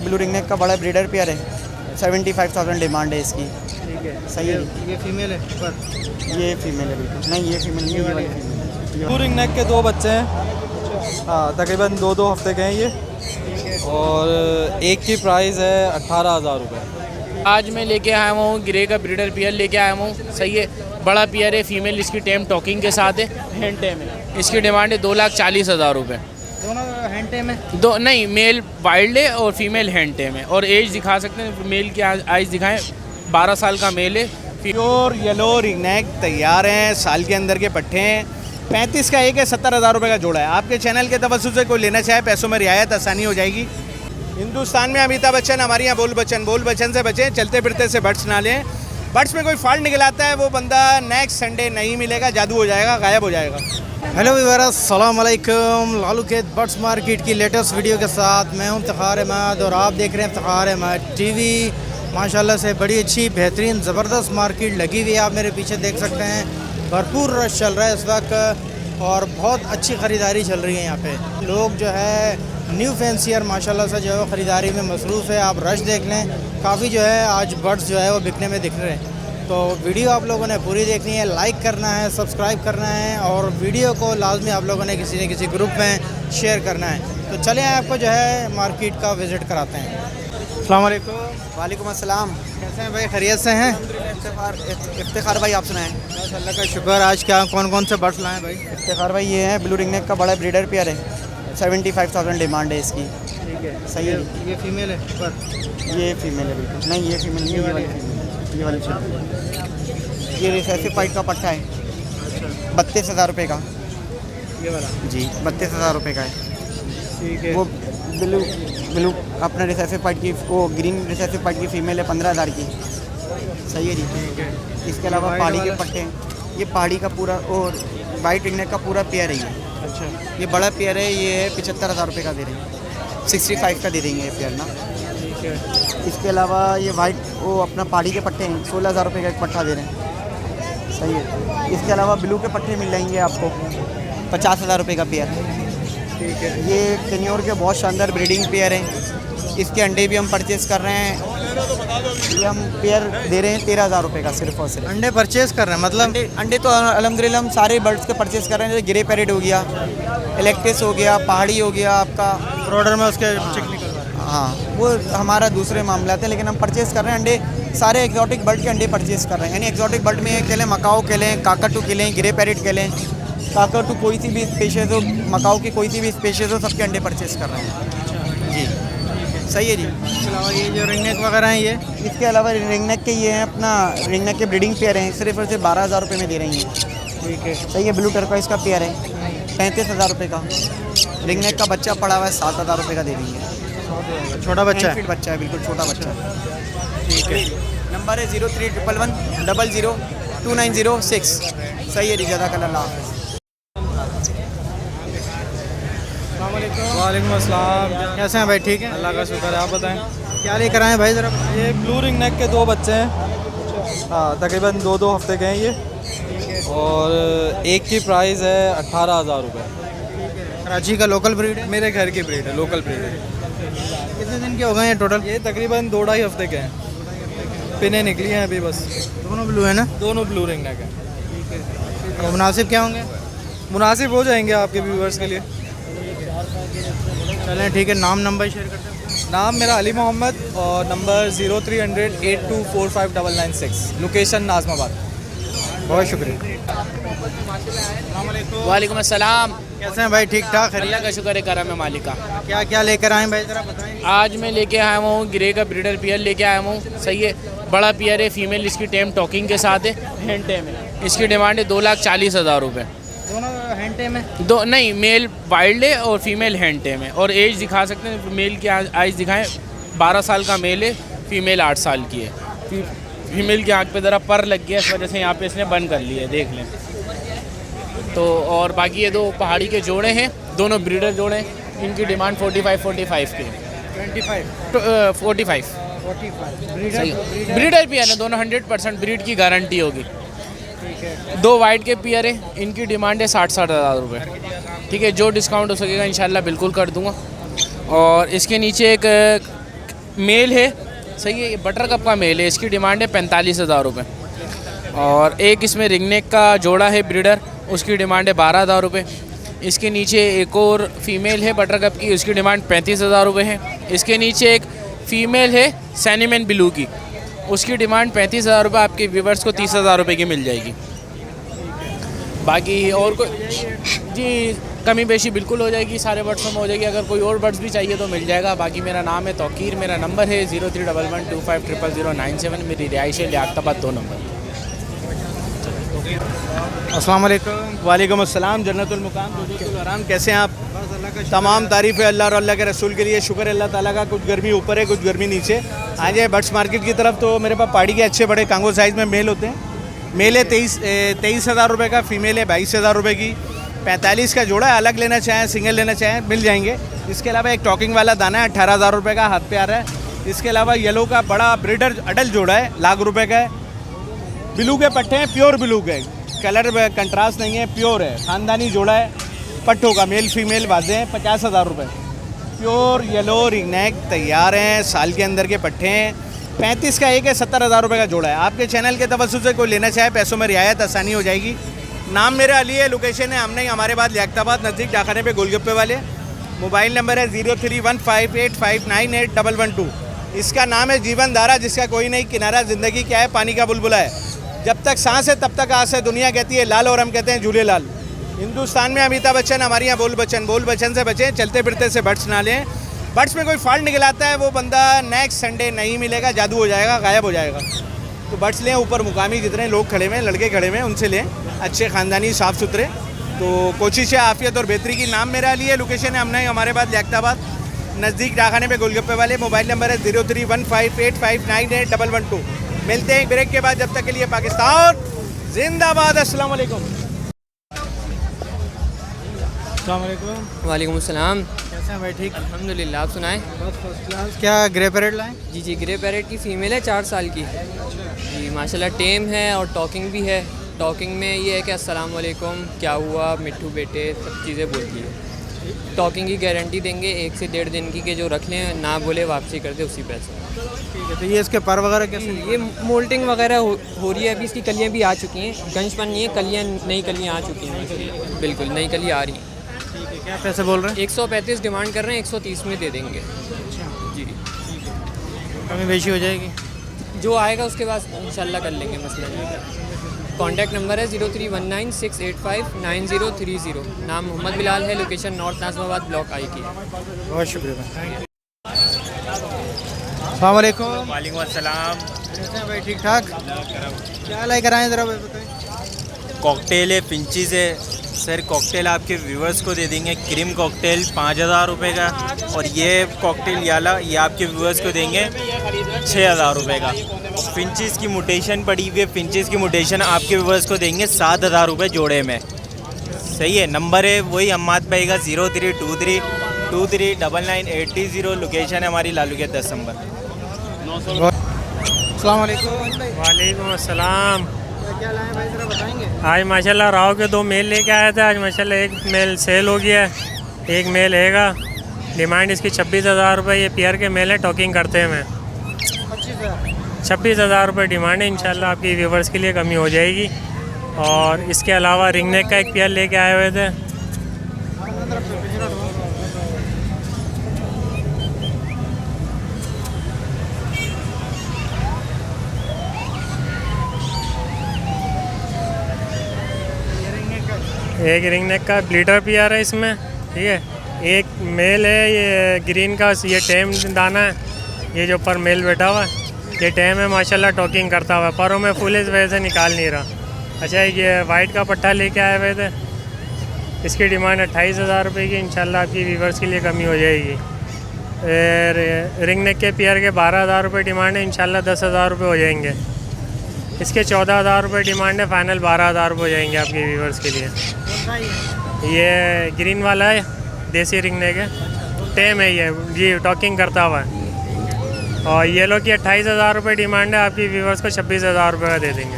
Blue ringneck का बड़ा breeder pair है, 75,000 डिमांड है इसकी। ठीक है, सही है। ये फीमेल है पर ये फीमेल है बिल्कुल। नहीं ये फीमेल नहीं, ये वाली फीमेल। ब्लू रिंगनेक के दो बच्चे हैं। हाँ, तकरीबन 2-2 हफ्ते के हैं ये। और एक की प्राइस है 18,000 रुपये। आज मैं लेके आया हूँ ग्रे का ब्रीडर पेयर लेके आया हूँ। सही है, बड़ा पेयर है, फीमेल इसकी टेम टॉकिंग के साथ है, हैंड टेम है। इसकी डिमांड है 2,40,000 रुपये। दोनों हैंड टेम है। दो नहीं, मेल वाइल्ड है और फीमेल हैंड टेम है। और एज दिखा सकते हैं, मेल की आइज दिखाएं, 12 साल का मेल है। प्योर येलो रिंगनेक तैयार हैं, साल के अंदर के पट्टे हैं। 35 का एक है, 70,000 रुपये का जोड़ा है। आपके चैनल के तवज्जुह से कोई लेना चाहे, पैसों में रियायत आसानी हो जाएगी। हिंदुस्तान में अमिताभ बच्चन, हमारे यहाँ बोल बच्चन से बचें। चलते फिरते से बर्ड्स ना लें। बर्ड्स में कोई फॉल्ट निकल आता है, वो बंदा नेक्स्ट संडे नहीं मिलेगा, जादू हो जाएगा, गायब हो जाएगा। हेलो व्यूअर्स, अस्सलाम वालेकुम। लालू के बर्ड्स मार्केट की लेटेस्ट वीडियो के साथ मैं हूं इफ्तिखार अहमद और आप देख रहे हैं इफ्तिखार अहमद टीवी। माशाल्लाह से बड़ी अच्छी बेहतरीन ज़बरदस्त मार्केट लगी हुई है, आप मेरे पीछे देख सकते हैं। भरपूर रश चल रहा है इस वक्त और बहुत अच्छी ख़रीदारी चल रही है यहाँ पे। लोग जो है न्यू फैंसियर माशाल्लाह से जो है वो ख़रीदारी में मसरूफ़ है। आप रश देख लें, काफ़ी जो है आज बर्ड्स जो है वो बिकने में दिख रहे हैं। तो वीडियो आप लोगों ने पूरी देखनी है, लाइक करना है, सब्सक्राइब करना है और वीडियो को लाजमी आप लोगों ने किसी न किसी ग्रुप में शेयर करना है। तो चलें आपको जो है मार्केट का विज़िट कराते हैं। अस्सलाम वालेकुम। वालेकुम अस्सलाम। कैसे हैं भाई, खैरियत से हैं? इफ्तिखार भाई, आप सुनाएं। बस अल्लाह का शुक्र। आज क्या कौन कौन से बर्ड्स लाएँ भाई? इफ्तिखार भाई ये है ब्लू रिंगनेक का बड़ा ब्रीडर पेयर है, 75,000 डिमांड है इसकी। ठीक है, सही है। ये फीमेल है पर ये फीमेल है बिल्कुल। नहीं ये फीमेल नहीं, ये वाली फीमेल। ये वाली फीमेल। ये रिसेसिव फाइट का पट्टा है, 32,000 रुपये का। ये वाला जी 32,000 रुपये का है। ठीक है। वो ब्लू अपना रिसेसिव फाइट की, वो ग्रीन रिसेसिव फाइट की फ़ीमेल है 15,000 की। सही है जी। ठीक है। इसके अलावा वाइट पहाड़ी के वाला? पट्टे हैं। ये पहाड़ी का पूरा और वाइट रिंगनेक का पूरा पेयर है ये। अच्छा, ये बड़ा पेयर है, ये है 75,000 रुपये का दे रहे हैं, 65 का दे देंगे ये पेयर ना। ठीक है। इसके अलावा ये वाइट वो अपना पहाड़ी के पट्टे हैं, 16,000 रुपये का एक पट्टा दे रहे हैं। सही है। इसके अलावा ब्लू के पट्टे मिल जाएंगे आपको 50,000 रुपये का पेयर। ठीक है। ये टेन्योर के बहुत शानदार ब्रीडिंग पेयर हैं। इसके अंडे भी हम परचेस कर रहे हैं। ये हम पेयर दे रहे हैं 13,000 रुपये का सिर्फ और सिर्फ। अंडे परचेज कर रहे हैं मतलब? अंडे तो अल्हम्दुलिल्लाह हम सारे बर्ड्स के परचेस कर रहे हैं। जैसे ग्रे पैरेट हो गया, इलेक्ट्रिस हो गया, पहाड़ी हो गया आपका। ऑर्डर में उसके चिक निकल रहा है। हाँ, वो हमारा दूसरे मामला थे, लेकिन हम परचेस कर रहे हैं अंडे। सारे एक्जॉटिक बर्ड के अंडे परचेस कर रहे हैं। यानी एक्जॉटिक बर्ड में के लें, मकाओ के लें, काकाटू के लें, ग्रे पैरेट के लें, काकाटू कोई सी भी स्पेशीज़ हो, मकाओ की कोई सी भी स्पेशीज़ हो, सबके अंडे परचेस कर रहे हैं जी। सही है जी। इसके अलावा ये जो रिंगनेक वगैरह हैं, ये इसके अलावा रिंगनेक के ये हैं अपना रिंगनेक के ब्रीडिंग पेयर हैं, सिर्फ और सिर्फ 12,000 रुपये में दे रही हैं। ठीक है। सही है। ब्लू टर्कोइस का पेयर है 35,000 रुपये का। रिंगनेक का बच्चा पड़ा हुआ है 7,000 रुपये का दे देंगे। छोटा बच्चा है। फिट बच्चा है, बिल्कुल छोटा बच्चा। ठीक है। नंबर है 0311 00 2906। सही है जी। जज़ाकल्लाह। वालेकुम अस्सलाम। कैसे हैं भाई? ठीक है, अल्लाह का शुक्र है, आप बताएं। क्या लेकर आए भाई ज़रा? ये ब्लू रिंगनेक के दो बच्चे हैं। हाँ, तकरीबन 2-2 हफ्ते के हैं ये। और एक की प्राइस है 18,000 रुपये। कराची का लोकल ब्रीड है। मेरे घर की ब्रीड है, लोकल ब्रीड है। कितने दिन के हो गए हैं टोटल? ये तकरीबन 2-2.5 हफ्ते के हैं। पिने निकली हैं अभी बस। दोनों ब्लू है ना? दोनों ब्लू रिंगनेक हैं। तो मुनासिब क्या होंगे? मुनासिब हो जाएंगे आपके व्यूवर्स के लिए। चलें ठीक है। नाम नंबर शेयर करते हैं। नाम मेरा अली मोहम्मद और नंबर 0300 8245 लोकेशन नाज़माबाद। बहुत शुक्रिया। वालेकुम अस्सलाम। कैसे हैं भाई? ठीक ठाक है। अल्लाह का शुक्र है, करम है मालिक का। क्या क्या लेकर आए भाई ज़रा बताएं। आज मैं लेके आया हूँ ग्रे का ब्रीडर पेयर लेके आया हूँ। सही है, बड़ा पेयर है, फीमेल इसकी टेम टॉकिंग के साथ है, हैंड टेम है। इसकी डिमांड है 2,40,000 रुपये। दोनों हैंड टेम है। दो नहीं, मेल वाइल्ड है और फीमेल हैंड टेम है। और एज दिखा सकते हैं, मेल की आइज दिखाएं, 12 साल का मेल है, फीमेल 8 साल की है। फीमेल की आँख पे ज़रा पर लग गया, इस वजह से यहाँ पे इसने बंद कर लिया है, देख लें तो। और बाकी ये दो पहाड़ी के जोड़े हैं, दोनों ब्रीडर जोड़े हैं। इनकी डिमांड 45 की है। 45 सही। ब्रीडर पेयर है दोनों, 100% ब्रीड की गारंटी होगी। दो वाइट के पेयर है, इनकी डिमांड है 60,000 रुपये। ठीक है, जो डिस्काउंट हो सकेगा इंशाल्लाह बिल्कुल कर दूंगा। और इसके नीचे एक मेल है, सही है, ये बटर कप का मेल है, इसकी डिमांड है 45,000 रुपये। और एक इसमें रिंगनेक का जोड़ा है ब्रीडर, उसकी डिमांड है 12,000 रुपये। इसके नीचे एक और फीमेल है बटर कप की, उसकी डिमांड 35,000 रुपये है। इसके नीचे एक फ़ीमेल है सैनिमन ब्लू की, उसकी डिमांड 35,000 रुपये, आपके व्यूवर्स को 30,000 रुपये की मिल जाएगी। बाकी और कोई जी कमी बेशी बिल्कुल हो जाएगी, सारे बर्ड्सों में हो जाएगी। अगर कोई और बर्ड्स भी चाहिए तो मिल जाएगा। बाकी मेरा नाम है तौकीर, मेरा नंबर है 0311250009 मेरी रिहाइश है लियाकताबाद 2 नंबर। अस्सलाम वालेकुम। वालेकुम अस्सलाम, जन्नतुल मुकाम रुजुकुल हराम, कैसे हैं आप? तमाम तारीफ़ है अल्लाह और अल्लाह के रसूल के लिए, शुक्र है अल्लाह ताला का। कुछ गर्मी ऊपर है, कुछ गर्मी नीचे। आ जाए बर्ड्स मार्केट की तरफ। तो मेरे पास पहाड़ी के अच्छे बड़े कांगो साइज़ में मेल होते हैं। मेल है 23,000 रुपये का, फ़ीमेल है 22,000 रुपये की। 45 का जोड़ा है, अलग लेना चाहें सिंगल लेना चाहें मिल जाएंगे। इसके अलावा एक टॉकिंग वाला दाना है 18,000 रुपये का, हाथ पे आ रहा है। इसके अलावा येलो का बड़ा ब्रीडर अडल्ट जोड़ा है, ₹1,00,000 का है। ब्लू के पट्टे हैं, प्योर ब्लू के, कलर कंट्रास्ट नहीं है, प्योर है। ख़ानदानी जोड़ा है पट्टों का, मेल फीमेल वाजे हैं, 50,000 रुपये। प्योर येलो रिंगनेक तैयार हैं, साल के अंदर के पट्टे हैं। 35 का एक है, 70,000 रुपये का जोड़ा है। आपके चैनल के तवज्जुह से कोई लेना चाहे पैसों में रियायत आसानी हो जाएगी। नाम मेरा अली है, लोकेशन है हमने हमारे बाद लियाकताबाद नज़दीक डाखाने पे गोलगप्पे वाले। मोबाइल नंबर है 0315859112। इसका नाम है जीवन धारा, जिसका कोई नहीं किनारा। ज़िंदगी क्या है, पानी का बुलबुला है। जब तक सांस है तब तक आस है। दुनिया कहती है लाल और हम कहते हैं झूले लाल। हिंदुस्तान में अमिताभ बच्चन, हमारे यहाँ बोल बच्चन से बचें। चलते फिरते से बर्ड्स ना लें। बर्ड्स में कोई फॉल्ट निकल आता है वो बंदा नेक्स्ट संडे नहीं मिलेगा, जादू हो जाएगा, गायब हो जाएगा। तो बर्ड्स लें, ऊपर मुकामी जितने लोग खड़े हुए हैं, लड़के खड़े हुए हैं, उनसे लें, अच्छे ख़ानदानी साफ़ सुथरे। तो कोशिश है आफियत और बेहतरी की। नाम मेरा लिए, लोकेशन है हमने हमारे बाद लियाकताबाद नज़दीक डाखाने पे गोलगप्पे वाले। मोबाइल नंबर है 0315859112। मिलते हैं ब्रेक के बाद, जब तक के लिए पाकिस्तान जिंदाबाद। अस्सलाम वालेकुम। अस्सलाम वालेकुम। वालेकुम अस्सलाम। कैसे हैं भाई? ठीक, अल्हम्दुलिल्लाह, आप सुनाएं? बस फर्स्ट क्लास। क्या ग्रे पैरेट लाएं? जी ग्रे पैरेट की फ़ीमेल है 4 साल की जी, माशाल्लाह टेम है और टॉकिंग भी है। टॉकिंग में ये है कि अस्सलाम वालेकुम, क्या हुआ मिट्ठू बेटे, सब चीज़ें बोलती है। टॉकिंग की गारंटी देंगे 1 से 1.5 दिन की, कि जो रख लें ना बोले वापसी कर दे उसी पैसे। ठीक है। तो ये इसके पर वगैरह कैसे? ये मोल्टिंग वगैरह हो रही है अभी, इसकी कलियाँ भी आ चुकी हैं। गंजपन नहीं है, कलियाँ नई कलियाँ आ चुकी हैं, बिल्कुल नई कलियाँ आ रही हैं। ठीक है। क्या पैसे बोल रहे हैं? 135 डिमांड कर रहे हैं, 130 में दे देंगे जी। कमी बेशी हो जाएगी? जो आएगा उसके बाद इंशाल्लाह कर लेंगे, मसला नहीं। कॉन्टैक्ट नंबर है 031968593030। नाम मोहम्मद बिलाल है, location north Nazimabad block I की है। बहुत शुक्रिया। अस्सलाम वालेकुम। वालेकुम अस्सलाम। कैसे हैं भाई? ठीक ठाक। क्या लेकर आए ज़रा बताइए। कॉकटेल है, फिंचीज़ है सर। कॉकटेल आपके व्यूवर्स को दे देंगे, क्रीम कॉकटेल 5,000 रुपये का। और ये कॉकटेल याला ये आपके व्यूवर्स को देंगे 6,000 रुपये का। फिंचीज़ की मुटेशन पड़ी हुई है, फिंचीज़ की मुटेशन आपके व्यूवर्स को देंगे 7,000 रुपये जोड़े में। सही है। नंबर है वही अम्माद भाई का 0323239980। लोकेशन है हमारी लालू के 10 नंबर। अस्सलाम वालेकुम। वालेकुम अस्सलाम। क्या लाए भाई, ज़रा बताएंगे? आज माशाल्लाह राव के 2 मेल लेके आया था। आज माशाल्लाह एक मेल सेल हो गया है, एक मेल हैगा। डिमांड इसकी 26,000 रुपये। ये पेयर के मेल है, टॉकिंग करते हैं। मैं 26,000 रुपये डिमांड है। इंशाल्लाह आपकी व्यूवर्स के लिए कमी हो जाएगी। और इसके अलावा रिंगनेक का एक पेयर लेके आए हुए थे। एक रिंगनेक का ब्लीडर पेयर है इसमें, ठीक है। एक मेल है, ये ग्रीन का, ये टेम दाना है। ये जो ऊपर मेल बैठा हुआ है ये टेम है, माशाल्लाह टॉकिंग करता हुआ। परों में फुल इस वजह से निकाल नहीं रहा। अच्छा, ये वाइट का पट्टा लेके आए हुए थे। इसकी डिमांड 28,000 रुपये की। इंशाल्लाह आपकी व्यूवर्स के लिए कमी हो जाएगी। रिंगनेक के पेयर के 12,000 रुपये डिमांड है। इंशाल्लाह 10,000 रुपये हो जाएंगे। इसके 14,000 रुपये डिमांड है। फाइनल 12,000 रुपये हो जाएंगे आपके व्यूवर्स के लिए। ये ग्रीन वाला है, देसी रिंगनेक है, टेम है ये जी, टॉकिंग करता हुआ है। और येलो की 28,000 रुपये डिमांड है। आपकी व्यूवर्स को 26,000 रुपये का दे देंगे।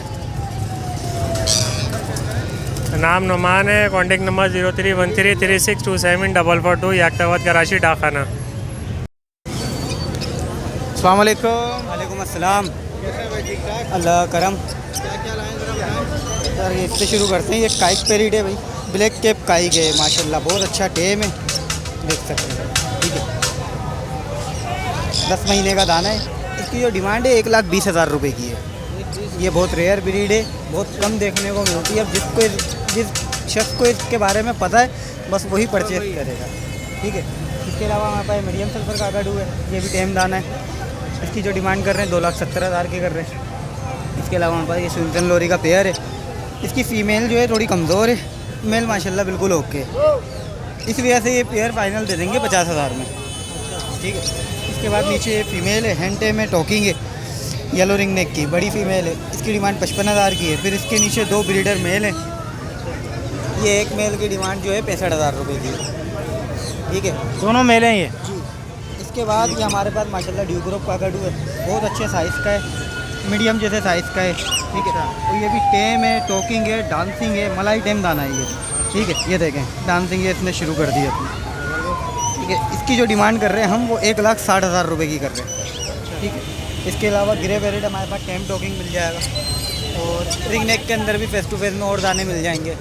नाम नुमान है। कॉन्टेक्ट नंबर 031336274442, याकताबाद कराची डाखाना। अस्सलाम वालेकुम। वालेकुम अस्सलाम। कैसे हैं भाई, ठीक ठाक? अल्लाह करम। क्या क्या लाए हैं जरा बताएं। सर ये इससे शुरू करते हैं। ये काइक पेरिड है भाई, ब्लैक कैप काइक है माशाल्लाह, बहुत अच्छा टेम है, देख सकते हैं। ठीक है, 10 महीने का दाना है। इसकी जो डिमांड है 1,20,000 रुपये की है। ये बहुत रेयर ब्रीड है, बहुत कम देखने को मिलती है। अब जिस शख्स को इसके बारे में पता है बस वही परचेज करेगा। ठीक है, इसके अलावा हमारे पास मीडियम सल्फर काकाडू है, ये भी टेम दाना है। इसकी जो डिमांड कर रहे हैं 2,70,000 की कर रहे हैं। इसके अलावा हमारे पास ये सुल्तान लोरी का पेयर है। इसकी फ़ीमेल जो है थोड़ी कमज़ोर है, मेल माशाल्लाह बिल्कुल ओके। इस वजह से ये पेयर फाइनल दे देंगे 50,000 में। ठीक है, इसके बाद नीचे ये फीमेल है, हैंड टेम है, टॉकिंग है, येलो रिंग नेक की, बड़ी फीमेल है। इसकी डिमांड 55,000 की है। फिर इसके नीचे 2 ब्रीडर मेल हैं। ये एक मेल की डिमांड जो है 65,000 रुपये की है। ठीक है, दोनों मेल हैं ये। जी। इसके बाद ये हमारे पास माशाल्लाह ड्यू ग्रुप काकाडू है, बहुत अच्छे साइज़ का है, मीडियम जैसे साइज़ का है। ठीक है, तो ये भी टेम है, टॉकिंग है, डांसिंग है, मलाई टेम दाना है ये। ठीक है, ये देखें डांसिंग ये इसने शुरू कर दी अपनी। ठीक है, इसकी जो डिमांड कर रहे हैं हम वो 1,60,000 रुपये की कर रहे हैं। ठीक है, इसके अलावा ग्रे पेरिड हमारे पास टेम टॉकिंग मिल जाएगा, और रिंग नेक के अंदर भी फेस टू फेस में और दाने मिल जाएंगे।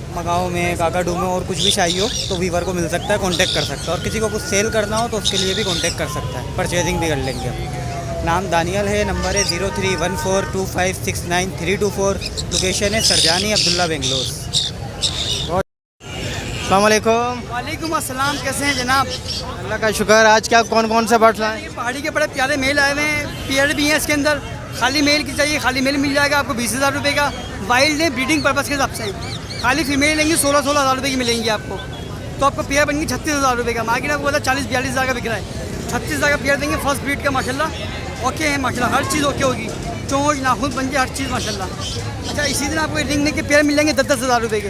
मगाओ में, काकाडू में और कुछ भी चाहिए हो तो वीवर को मिल सकता है, कांटेक्ट कर सकता है। और किसी को कुछ सेल करना हो तो उसके लिए भी कांटेक्ट कर सकता है, परचेजिंग भी कर लेंगे। नाम दानियल है, नंबर है 03142569 लोकेशन है सरजानी अब्दुल्ला बेंगलोर। अस्सलाम वालेकुम। वालेकुम अस्सलाम, कैसे हैं जनाब? अल्लाह का शुक्र। आज क्या कौन कौन से बर्ड्स लाए? ये पहाड़ी के बड़े प्यारे मेल आए हुए हैं, पेयर भी हैं इसके अंदर। खाली मेल की चाहिए, खाली मेल मिल जाएगा आपको 20,000 रुपये का। वाइल्ड है, ब्रीडिंग पर्पज़ के हिसाब से। खाली फीमेल लेंगे 16,000 रुपये की मिलेंगी आपको। तो आपको पेयर बनेंगे 36,000 रुपये का। मार्केट में बोला 40-42,000 का बिक रहा है, 36,000 का पेयर देंगे। फर्स्ट ब्रीड का माशाल्लाह ओके है, माशाल्लाह हर चीज़ ओके होगी, चोंच नाखून पंजे हर चीज़ माशाल्लाह। अच्छा, इसी दिन आपको रिंग नेक के पेयर मिल जाएंगे 10,000 रुपये के।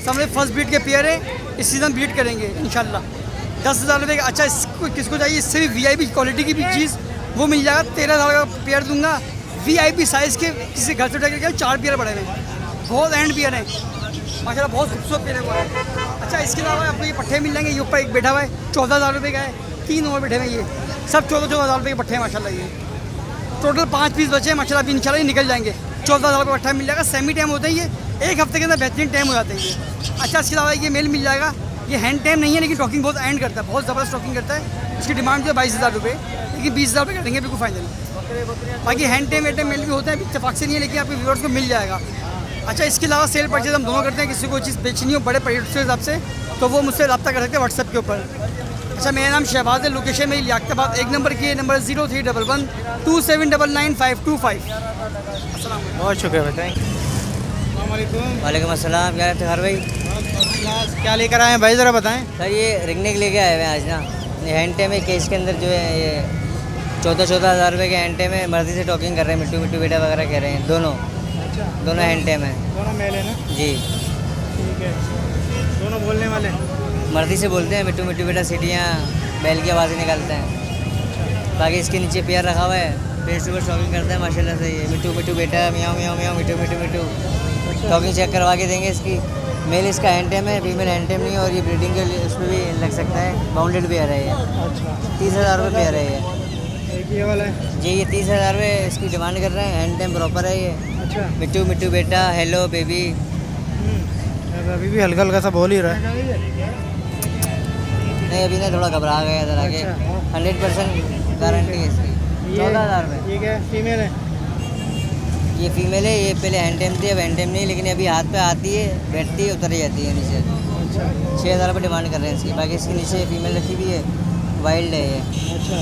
समझे फर्स्ट ब्रीड के पेयर है, इस सीज़न ब्रीड करेंगे इंशाल्लाह 10,000 रुपये का। अच्छा, इसको किसको चाहिए इससे भी VIP क्वालिटी की भी चीज़ वो मिल जाएगा, 13,000 का पेयर दूंगा। VIP साइज़ के किसी घर से उठा के 4 पेयर पड़े हुए हैं, बहुत एंड पेयर है माशाल्लाह, बहुत खूबसूरत पेयर है। अच्छा, इसके अलावा आपको ये पट्टे मिल जाएंगे। ये ऊपर एक बैठा हुआ है 14,000 रुपये का है, 3 और बैठे हुए हैं, ये सब 14,000 रुपये के पट्टे हैं माशाल्लाह। ये टोटल 5 पीस बचे हैं माशाल्लाह, अभी इंशाल्लाह ये निकल जाएंगे। 14,000 का पट्टा मिल जाएगा। सेमी टाइम होता है ये, एक हफ्ते के अंदर बेहतरीन टाइम हो जाता है ये। अच्छा, इसके अलावा ये मेल मिल जाएगा। ये हैंड टाइम नहीं है लेकिन टॉकिंग बहुत एंड करता है, बहुत ज़बरदस्त टॉकिंग करता है। इसकी डिमांड जो है 22,000 रुपये, लेकिन 20,000 रुपये कर देंगे बिल्कुल फाइनल। बाकी हैंड टाइम वेट मेल भी होता है, इत्तेफाक से नहीं है, लेकिन आपके व्यूअर्स को मिल जाएगा। अच्छा, इसके अलावा सेल परचेज हम दोनों करते हैं। किसी को चीज़ बेचनी हो बड़े प्रोडक्ट के हिसाब से तो वो मुझसे रब्ता कर सकते हैं व्हाट्सएप के ऊपर। अच्छा, मेरा नाम शहबाज है, लोकेशन मेरी लियाकताबाद 1 नंबर की है, नंबर 0311277525। बहुत शुक्र बताएँ। वालेकुम अस्सलाम, क्या है भाई? क्या लेकर आए हैं भाई, ज़रा बताएं। सर ये रिंगनेक लेके आए हुए हैं आज ना। ये हैंड टेम है, केस के अंदर जो है ये 14,000 रुपये के हैंड टेम है। मर्जी से टॉकिंग कर रहे हैं, मिट्टू बेटा वगैरह कह रहे हैं, दोनों हैंड टेम है। दोनों मेल है ना? जी, ठीक है, दोनों बोलने वाले मर्जी से बोलते हैं, मिट्टू बेटा सीटियाँ बैल की आवाज़ें निकालते हैं। बाकी इसके नीचे पेयर रखा हुआ है, फेस टू फेस टॉकिंग करता है माशाल्लाह से। ये मिट्टू बेटा मियाँ मियाँ मियाँ मिट्टू टॉकिंग चेक करवा के देंगे। इसकी मेल इसका हैंड टेम है, फीमेल हैंड टेम नहीं है, और ये ब्रीडिंग के लिए उसमें भी लग सकता है। बाउंडेड पेयर है ये। 30,000 रुपये पेयर है ये। ये वाला है जी, ये 30,000 रुपये इसकी डिमांड कर रहे हैं। हैंड टाइम प्रॉपर है ये। अच्छा, मिट्टू बेटा, हेलो बेबी। अभी भी हल्का हल्का सा बोल ही रहा है। नहीं, अभी नहीं, थोड़ा घबरा गया इधर आगे। 100% गारंटी है इसकी। 14,000 रुपये। ये क्या फीमेल है? ये फीमेल है, ये पहले हैंड टाइम थी, अब हैंड टाइम नहीं, लेकिन अभी हाथ पे आती है, बैठती है, उतर जाती है नीचे। 6,000 रुपये डिमांड कर रहे हैं इसकी। बाकी इसके नीचे फीमेल रखी हुई है, वाइल्ड है ये। अच्छा,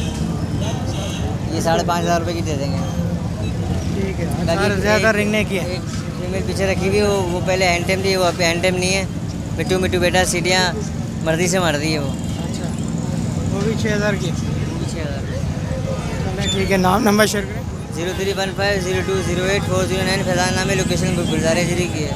ये 5,500 रुपये की दे देंगे। ठीक है। बाकी ज़्यादा रिंग नहीं किया। एक फीमेल पीछे रखी हुई है, वो पहले हैंड टाइम थी, वो अभी हैंड टाइम नहीं है। मिट्टू बेटा सीटियाँ मर्दी से मार दी है वो। अच्छा, वो भी 6,000 की। 6,000। ठीक है, नाम नंबर शेयर करें। 03150208 409 फैजान नाम है, लोकेशन गुलजार एजरी की है।